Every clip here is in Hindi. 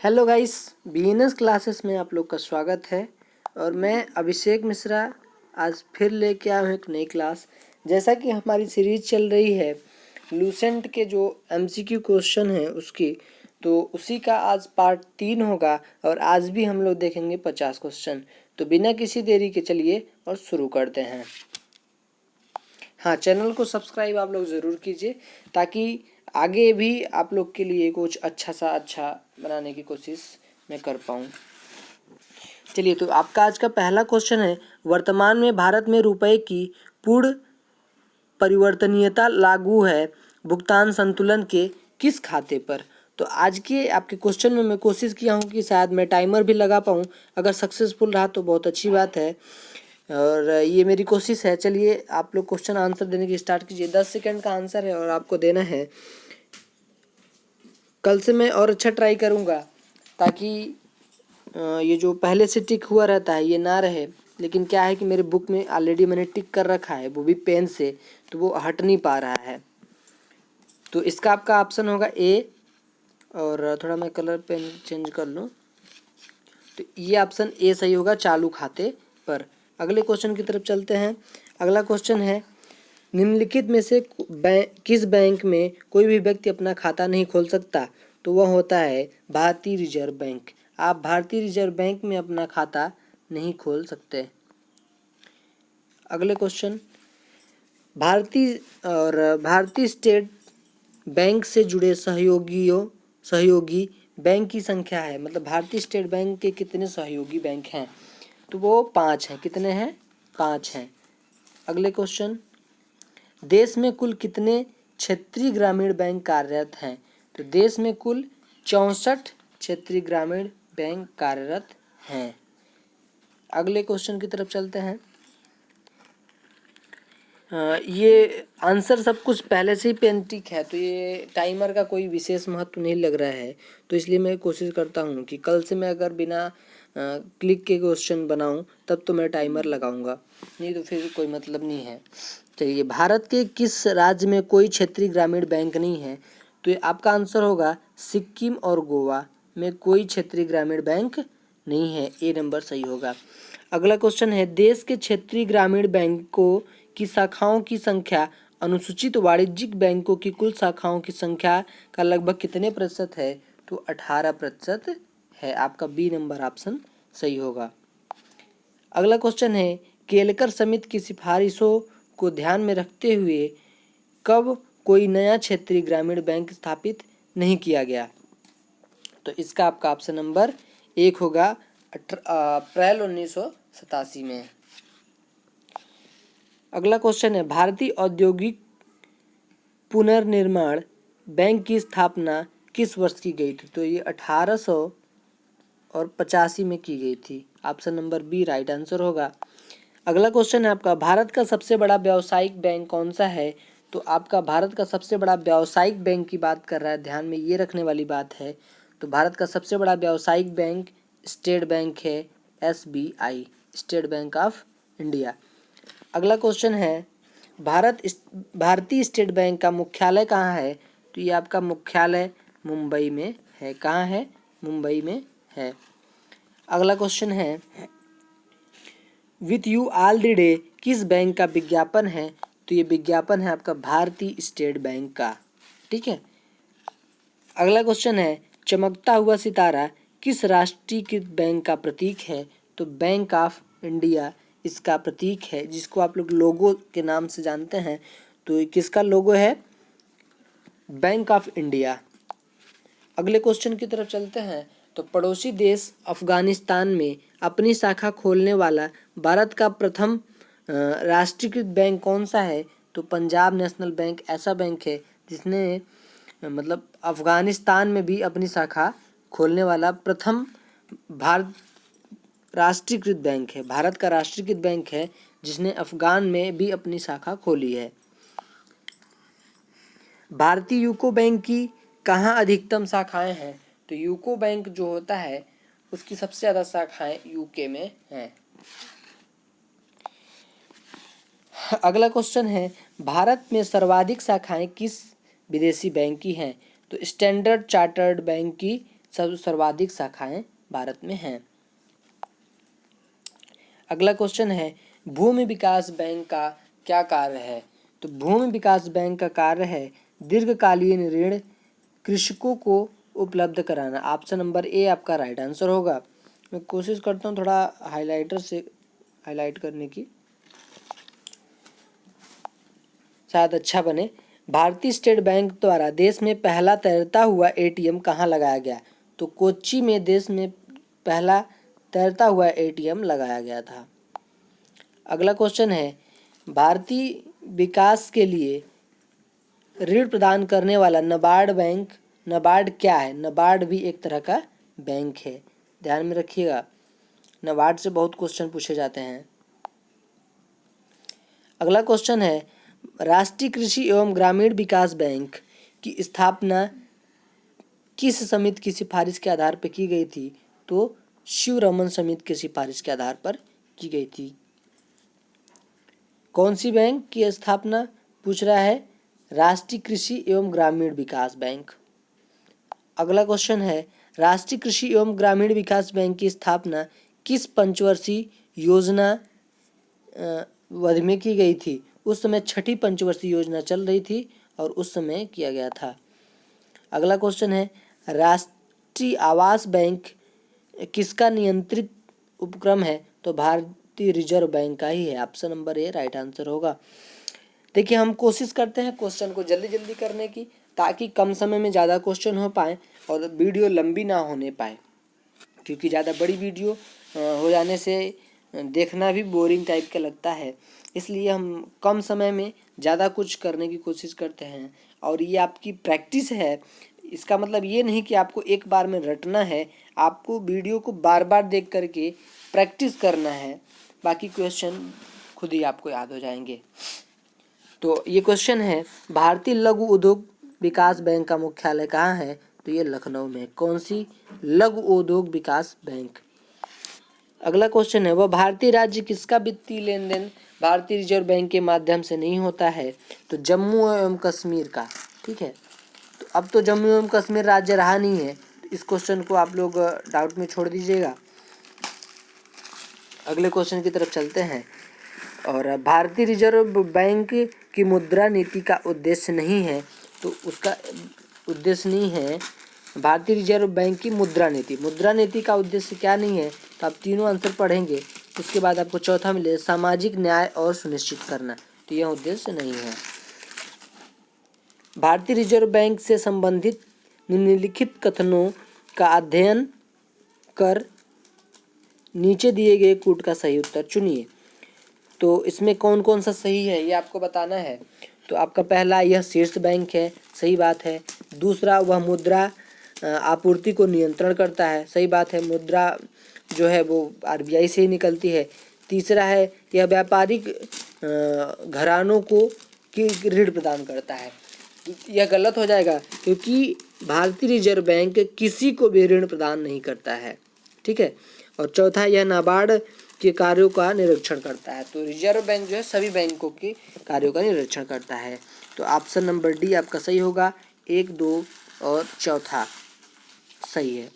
हेलो गाइस, बीएनएस क्लासेस में आप लोग का स्वागत है। और मैं अभिषेक मिश्रा आज फिर लेके आया हूँ एक नई क्लास। जैसा कि हमारी सीरीज चल रही है लूसेंट के जो एमसीक्यू क्वेश्चन है उसकी, तो उसी का आज पार्ट 3 होगा और आज भी हम लोग देखेंगे 50 क्वेश्चन। तो बिना किसी देरी के चलिए और शुरू करते हैं। हाँ, चैनल को सब्सक्राइब आप लोग ज़रूर कीजिए ताकि आगे भी आप लोग के लिए कुछ अच्छा बनाने की कोशिश मैं कर पाऊँ। चलिए, तो आपका आज का पहला क्वेश्चन है, वर्तमान में भारत में रुपए की पूर्ण परिवर्तनीयता लागू है भुगतान संतुलन के किस खाते पर। तो आज के आपके क्वेश्चन में मैं कोशिश किया हूँ कि शायद मैं टाइमर भी लगा पाऊँ। अगर सक्सेसफुल रहा तो बहुत अच्छी बात है और ये मेरी कोशिश है। चलिए, आप लोग क्वेश्चन आंसर देने की स्टार्ट कीजिए। 10 सेकंड का आंसर है और आपको देना है। कल से मैं और अच्छा ट्राई करूँगा ताकि ये जो पहले से टिक हुआ रहता है ये ना रहे। लेकिन क्या है कि मेरे बुक में ऑलरेडी मैंने टिक कर रखा है, वो भी पेन से, तो वो हट नहीं पा रहा है। तो इसका आपका ऑप्शन होगा ए। और थोड़ा मैं कलर पेन चेंज कर लूँ, तो ये ऑप्शन ए सही होगा, चालू खाते पर। अगले क्वेश्चन की तरफ चलते हैं। अगला क्वेश्चन है, निम्नलिखित में से किस बैंक में कोई भी व्यक्ति अपना खाता नहीं खोल सकता। तो वह होता है भारतीय रिजर्व बैंक। आप भारतीय रिजर्व बैंक में अपना खाता नहीं खोल सकते। अगले क्वेश्चन, भारतीय स्टेट बैंक से जुड़े सहयोगी बैंक की संख्या है। मतलब भारतीय स्टेट बैंक के कितने सहयोगी बैंक हैं। तो वो 5 हैं। कितने हैं? 5 हैं। अगले क्वेश्चन, देश में कुल कितने क्षेत्रीय ग्रामीण बैंक कार्यरत हैं। तो देश में कुल 64 क्षेत्रीय ग्रामीण बैंक कार्यरत हैं। अगले क्वेश्चन की तरफ चलते हैं। ये आंसर सब कुछ पहले से ही पेंटिक है, तो ये टाइमर का कोई विशेष महत्व नहीं लग रहा है। तो इसलिए मैं कोशिश करता हूँ कि कल से मैं अगर बिना क्लिक के क्वेश्चन बनाऊँ तब तो मैं टाइमर लगाऊंगा, नहीं तो फिर कोई मतलब नहीं है। चलिए, भारत के किस राज्य में कोई क्षेत्रीय ग्रामीण बैंक नहीं है। तो ये आपका आंसर होगा सिक्किम और गोवा में कोई क्षेत्रीय ग्रामीण बैंक नहीं है। ए नंबर सही होगा। अगला क्वेश्चन है, देश के क्षेत्रीय ग्रामीण बैंकों की शाखाओं की संख्या अनुसूचित वाणिज्यिक बैंकों की कुल शाखाओं की संख्या का लगभग कितने प्रतिशत है। तो 18% है। आपका बी नंबर ऑप्शन सही होगा। अगला क्वेश्चन है, केलकर समिति की सिफारिशों को ध्यान में रखते हुए कब कोई नया क्षेत्रीय ग्रामीण बैंक स्थापित नहीं किया गया। तो इसका आपका ऑप्शन नंबर 1 होगा, अप्रैल 1987 में। अगला क्वेश्चन है, भारतीय औद्योगिक पुनर्निर्माण बैंक की स्थापना किस वर्ष की गई थी। तो ये 1885 में की गई थी। Option number B right answer होगा। अगला क्वेश्चन है आपका, भारत का सबसे बड़ा व्यावसायिक बैंक कौन सा है। तो आपका भारत का सबसे बड़ा व्यावसायिक बैंक की बात कर रहा है, ध्यान में ये रखने वाली बात है। तो भारत का सबसे बड़ा व्यावसायिक बैंक स्टेट बैंक है, SBI, state bank of India. अगला क्वेश्चन है, भारतीय स्टेट बैंक का मुख्यालय कहाँ है। तो ये आपका मुख्यालय मुंबई में है। कहाँ है? मुंबई में है। अगला क्वेश्चन है, with you all the day किस बैंक का विज्ञापन है। तो ये विज्ञापन है आपका भारतीय स्टेट बैंक का। ठीक है। अगला क्वेश्चन है, चमकता हुआ सितारा किस राष्ट्रीयकृत बैंक का प्रतीक है। तो बैंक ऑफ इंडिया इसका प्रतीक है, जिसको आप लोग लोगो के नाम से जानते हैं। तो ये किसका लोगो है? Bank of India. अगले क्वेश्चन की तरफ चलते हैं। तो पड़ोसी देश अफगानिस्तान में अपनी शाखा खोलने वाला भारत का प्रथम राष्ट्रीयकृत बैंक कौन सा है। तो पंजाब नेशनल बैंक ऐसा बैंक है जिसने मतलब अफगानिस्तान में भी अपनी शाखा खोलने वाला प्रथम भारत राष्ट्रीयकृत बैंक है। भारत का राष्ट्रीयकृत बैंक है जिसने अफगान में भी अपनी शाखा खोली है। भारतीय यूको बैंक की कहाँ अधिकतम शाखाएं हैं। तो यूको बैंक जो होता है उसकी सबसे ज़्यादा शाखाएं यूके में हैं। अगला क्वेश्चन है, भारत में सर्वाधिक शाखाएं किस विदेशी बैंक की हैं। तो स्टैंडर्ड चार्टर्ड बैंक की सर्वाधिक शाखाएं भारत में हैं। अगला क्वेश्चन है, भूमि विकास बैंक का क्या कार्य है? तो भूमि विकास बैंक का कार्य है दीर्घकालीन ऋण कृषकों को उपलब्ध कराना। ऑप्शन नंबर ए आपका राइट आंसर होगा। मैं कोशिश करता हूँ थोड़ा हाइलाइटर से हाईलाइट करने की, शायद अच्छा बने। भारतीय स्टेट बैंक द्वारा देश में पहला तैरता हुआ एटीएम कहाँ लगाया गया? तो कोच्चि में देश में पहला तैरता हुआ एटीएम लगाया गया था। अगला क्वेश्चन है, भारतीय विकास के लिए ऋण प्रदान करने वाला नाबार्ड क्या है? नाबार्ड भी एक तरह का बैंक है, ध्यान में रखिएगा। नाबार्ड से बहुत क्वेश्चन पूछे जाते हैं। अगला क्वेश्चन है, राष्ट्रीय कृषि एवं ग्रामीण विकास बैंक की स्थापना किस समिति की सिफारिश के आधार पर की गई थी? तो शिवरमन समिति की सिफारिश के आधार पर की गई थी। कौन सी बैंक की स्थापना पूछ रहा है? राष्ट्रीय कृषि एवं ग्रामीण विकास बैंक। अगला क्वेश्चन है, राष्ट्रीय कृषि एवं ग्रामीण विकास बैंक की स्थापना किस पंचवर्षीय योजना अवधि में की गई थी? उस समय छठी पंचवर्षीय योजना चल रही थी और उस समय किया गया था। अगला क्वेश्चन है, राष्ट्रीय आवास बैंक किसका नियंत्रित उपक्रम है? तो भारतीय रिजर्व बैंक का ही है। Option number A right answer होगा। देखिए, हम कोशिश करते हैं क्वेश्चन को जल्दी जल्दी करने की, ताकि कम समय में ज़्यादा क्वेश्चन हो पाए और वीडियो लंबी ना होने पाए, क्योंकि ज़्यादा बड़ी वीडियो हो जाने से देखना भी बोरिंग टाइप का लगता है। इसलिए हम कम समय में ज़्यादा कुछ करने की कोशिश करते हैं। और ये आपकी प्रैक्टिस है, इसका मतलब ये नहीं कि आपको एक बार में रटना है, आपको वीडियो को बार बार देख करके प्रैक्टिस करना है, बाकी क्वेश्चन खुद ही आपको याद हो जाएंगे। तो ये क्वेश्चन है, भारतीय लघु उद्योग विकास बैंक का मुख्यालय कहाँ है? तो ये लखनऊ में। कौन सी? लघु उद्योग विकास बैंक। अगला क्वेश्चन है, वह भारतीय राज्य किसका वित्तीय लेन देन भारतीय रिजर्व बैंक के माध्यम से नहीं होता है? तो जम्मू एवं कश्मीर का। ठीक है, तो अब तो जम्मू एवं कश्मीर राज्य रहा नहीं है, तो इस क्वेश्चन को आप लोग डाउट में छोड़ दीजिएगा। अगले क्वेश्चन की तरफ चलते हैं। और भारतीय रिजर्व बैंक की मुद्रा नीति का उद्देश्य नहीं है, तो उसका उद्देश्य नहीं है भारतीय रिजर्व बैंक की मुद्रा नीति का उद्देश्य क्या नहीं है? तो आप तीनों आंसर पढ़ेंगे, उसके बाद आपको चौथा मिले सामाजिक न्याय और सुनिश्चित करना, तो यह उद्देश्य नहीं है। भारतीय रिजर्व बैंक से संबंधित निम्नलिखित कथनों का अध्ययन कर नीचे दिए गए कूट का सही उत्तर चुनिए। तो इसमें कौन कौन सा सही है ये आपको बताना है। तो आपका पहला, यह शीर्ष बैंक है, सही बात है। दूसरा, वह मुद्रा आपूर्ति को नियंत्रण करता है, सही बात है, मुद्रा जो है वो आरबीआई से ही निकलती है। तीसरा है, यह व्यापारिक घरानों को ऋण प्रदान करता है, यह गलत हो जाएगा, क्योंकि भारतीय रिजर्व बैंक किसी को भी ऋण प्रदान नहीं करता है। ठीक है, और चौथा, यह नाबार्ड के कार्यों का निरीक्षण करता है। तो रिजर्व बैंक जो है सभी बैंकों के कार्यों का निरीक्षण करता है। तो ऑप्शन नंबर डी आपका सही होगा, 1, 2 और चौथा सही है।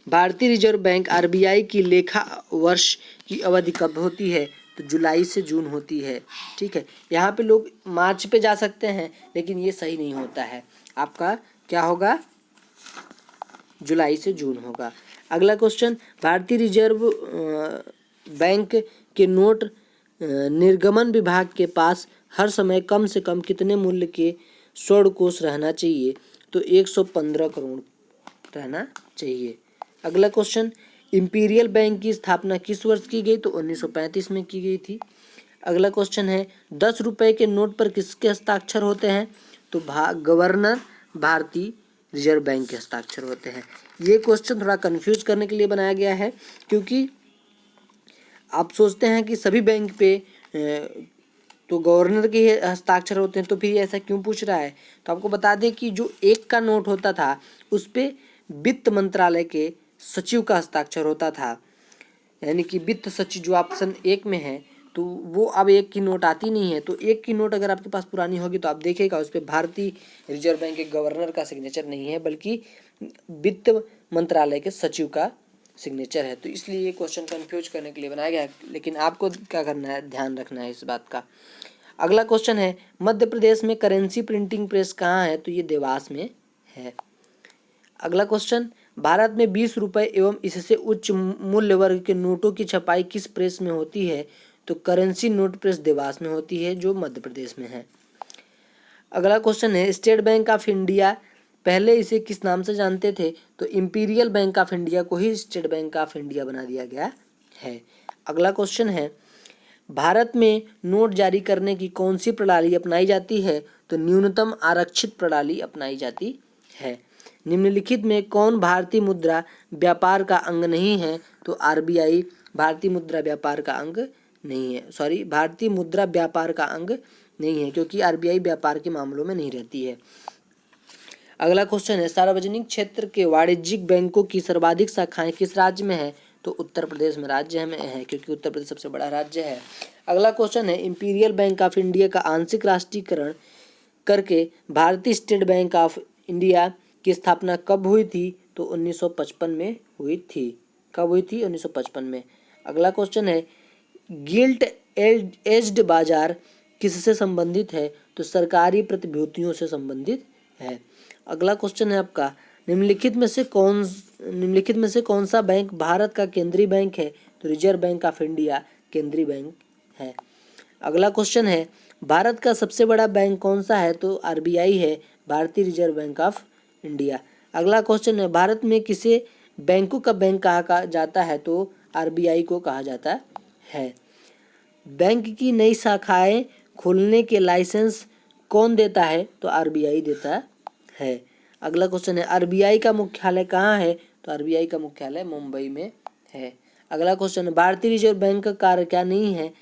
भारतीय रिजर्व बैंक आरबीआई की लेखा वर्ष की अवधि कब होती है? तो जुलाई से जून होती है। ठीक है, यहाँ पे लोग मार्च पे जा सकते हैं, लेकिन ये सही नहीं होता है। आपका क्या होगा? जुलाई से जून होगा। अगला क्वेश्चन, भारतीय रिजर्व बैंक के नोट निर्गमन विभाग के पास हर समय कम से कम कितने मूल्य के स्वर्ण कोष रहना चाहिए? तो 115 करोड़ रहना चाहिए। अगला क्वेश्चन, इंपीरियल बैंक की स्थापना किस वर्ष की गई? तो 1935 में की गई थी। अगला क्वेश्चन है, 10 रुपये के नोट पर किसके हस्ताक्षर होते हैं? तो गवर्नर भारतीय रिजर्व बैंक के हस्ताक्षर होते हैं। ये क्वेश्चन थोड़ा कंफ्यूज करने के लिए बनाया गया है, क्योंकि आप सोचते हैं कि सभी बैंक पे तो गवर्नर के हस्ताक्षर होते हैं, तो फिर ऐसा क्यों पूछ रहा है? तो आपको बता दें कि जो 1 का नोट होता था उस पे वित्त मंत्रालय के सचिव का हस्ताक्षर होता था, यानी कि वित्त सचिव जो ऑप्शन 1 में है तो वो अब 1 की नोट आती नहीं है। तो 1 की नोट अगर आपके पास पुरानी होगी तो आप देखिएगा उस पर भारतीय रिजर्व बैंक के गवर्नर का सिग्नेचर नहीं है, बल्कि वित्त मंत्रालय के सचिव का सिग्नेचर है। तो इसलिए ये क्वेश्चन कंफ्यूज करने के लिए बनाया गया है, लेकिन आपको क्या करना है, ध्यान रखना है इस बात का। अगला क्वेश्चन है, मध्य प्रदेश में करेंसी प्रिंटिंग प्रेस कहाँ है? तो ये देवास में है। अगला क्वेश्चन, भारत में 20 रुपये एवं इससे उच्च मूल्य वर्ग के नोटों की छपाई किस प्रेस में होती है? तो करेंसी नोट प्रेस देवास में होती है, जो मध्य प्रदेश में है। अगला क्वेश्चन है, स्टेट बैंक ऑफ इंडिया पहले इसे किस नाम से जानते थे? तो इंपीरियल बैंक ऑफ इंडिया को ही स्टेट बैंक ऑफ इंडिया बना दिया गया है। अगला क्वेश्चन है, भारत में नोट जारी करने की कौन सी प्रणाली अपनाई जाती है? तो न्यूनतम आरक्षित प्रणाली अपनाई जाती है। निम्नलिखित में कौन भारतीय मुद्रा व्यापार का अंग नहीं है? तो आरबीआई भारतीय मुद्रा व्यापार का अंग नहीं है, भारतीय मुद्रा व्यापार का अंग नहीं है, क्योंकि आरबीआई व्यापार के मामलों में नहीं रहती है। अगला क्वेश्चन है, सार्वजनिक क्षेत्र के वाणिज्यिक बैंकों की सर्वाधिक शाखाएं किस राज्य में है? तो उत्तर प्रदेश में राज्य में है, क्योंकि उत्तर प्रदेश सबसे बड़ा राज्य है। अगला क्वेश्चन है, इंपीरियल बैंक ऑफ इंडिया का आंशिक राष्ट्रीयकरण करके भारतीय स्टेट बैंक ऑफ इंडिया की स्थापना कब हुई थी? तो 1955 में हुई थी। कब हुई थी? 1955 में। अगला क्वेश्चन है, गिल्ट एज्ड बाजार किससे संबंधित है? तो सरकारी प्रतिभूतियों से संबंधित है। अगला क्वेश्चन है आपका, निम्नलिखित में से कौन सा बैंक भारत का केंद्रीय बैंक है? तो रिजर्व बैंक ऑफ इंडिया केंद्रीय बैंक है। अगला क्वेश्चन है, भारत का सबसे बड़ा बैंक कौन सा है? तो आरबीआई है, भारतीय रिजर्व बैंक ऑफ इंडिया। अगला क्वेश्चन है, भारत में किसे बैंकों का बैंक कहा जाता है? तो आरबीआई को कहा जाता है। बैंक की नई शाखाएं खोलने के लाइसेंस कौन देता है? तो आरबीआई देता है। अगला क्वेश्चन है, आरबीआई का मुख्यालय कहाँ है? तो आरबीआई का मुख्यालय मुंबई में है। अगला क्वेश्चन है, भारतीय रिजर्व बैंक का कार्य क्या नहीं है?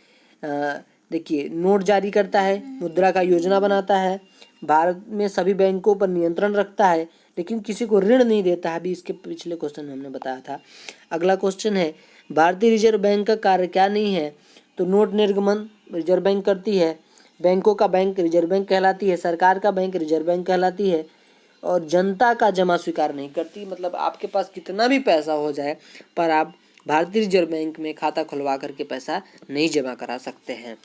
देखिए, नोट जारी करता है, मुद्रा का योजना बनाता है, भारत में सभी बैंकों पर नियंत्रण रखता है, लेकिन किसी को ऋण नहीं देता है। अभी इसके पिछले क्वेश्चन में हमने बताया था। अगला क्वेश्चन है, भारतीय रिजर्व बैंक का कार्य क्या नहीं है? तो नोट निर्गमन रिजर्व बैंक करती है, बैंकों का बैंक रिजर्व बैंक कहलाती है, सरकार का बैंक रिजर्व बैंक कहलाती है, और जनता का जमा स्वीकार नहीं करती। मतलब आपके पास कितना भी पैसा हो जाए, पर आप भारतीय रिजर्व बैंक में खाता खुलवा करके पैसा नहीं जमा करा सकते हैं।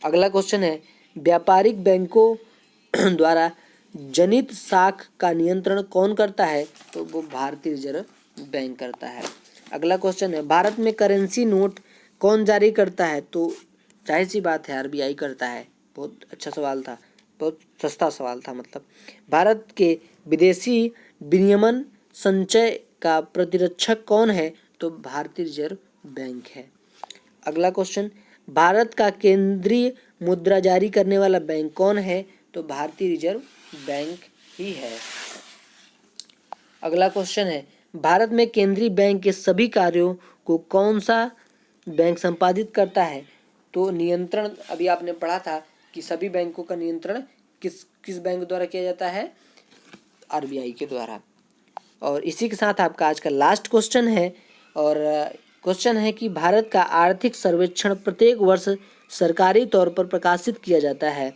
अगला क्वेश्चन है, व्यापारिक बैंकों द्वारा जनित साख का नियंत्रण कौन करता है? तो वो भारतीय रिजर्व बैंक करता है। अगला क्वेश्चन है, भारत में करेंसी नोट कौन जारी करता है? तो जाहिर सी बात है, आरबीआई करता है। बहुत अच्छा सवाल था, बहुत सस्ता सवाल था। मतलब भारत के विदेशी विनियमन संचय का प्रतिरक्षक कौन है? तो भारतीय रिजर्व बैंक है। अगला क्वेश्चन, भारत का केंद्रीय मुद्रा जारी करने वाला बैंक कौन है? तो भारतीय रिजर्व बैंक ही है। अगला क्वेश्चन है, भारत में केंद्रीय बैंक के सभी कार्यों को कौन सा बैंक संपादित करता है? तो नियंत्रण, अभी आपने पढ़ा था कि सभी बैंकों का नियंत्रण किस बैंक द्वारा किया जाता है? आरबीआई के द्वारा। और इसी के साथ आपका आज का लास्ट क्वेश्चन है, और क्वेश्चन है कि भारत का आर्थिक सर्वेक्षण प्रत्येक वर्ष सरकारी तौर पर प्रकाशित किया जाता है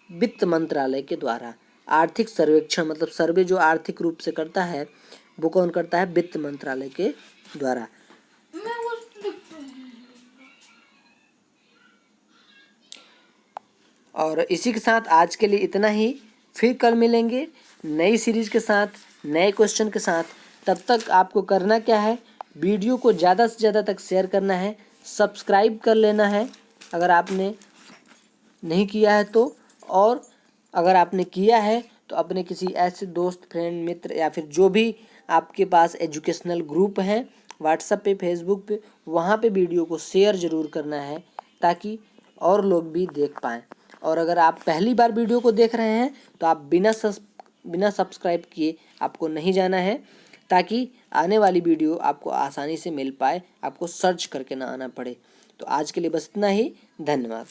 वित्त मंत्रालय के द्वारा। आर्थिक सर्वेक्षण मतलब सर्वे जो आर्थिक रूप से करता है वो कौन करता है? वित्त मंत्रालय के द्वारा। और इसी के साथ आज के लिए इतना ही। फिर कल मिलेंगे नई सीरीज के साथ, नए क्वेश्चन के साथ। तब तक आपको करना क्या है, वीडियो को ज़्यादा से ज़्यादा तक शेयर करना है, सब्सक्राइब कर लेना है अगर आपने नहीं किया है तो, और अगर आपने किया है तो अपने किसी ऐसे दोस्त, फ्रेंड, मित्र या फिर जो भी आपके पास एजुकेशनल ग्रुप हैं व्हाट्सएप पे, फेसबुक पे, वहाँ पे वीडियो को शेयर ज़रूर करना है ताकि और लोग भी देख पाएँ। और अगर आप पहली बार वीडियो को देख रहे हैं तो आप बिना सब्सक्राइब किए आपको नहीं जाना है, ताकि आने वाली वीडियो आपको आसानी से मिल पाए, आपको सर्च करके ना आना पड़े। तो आज के लिए बस इतना ही। धन्यवाद।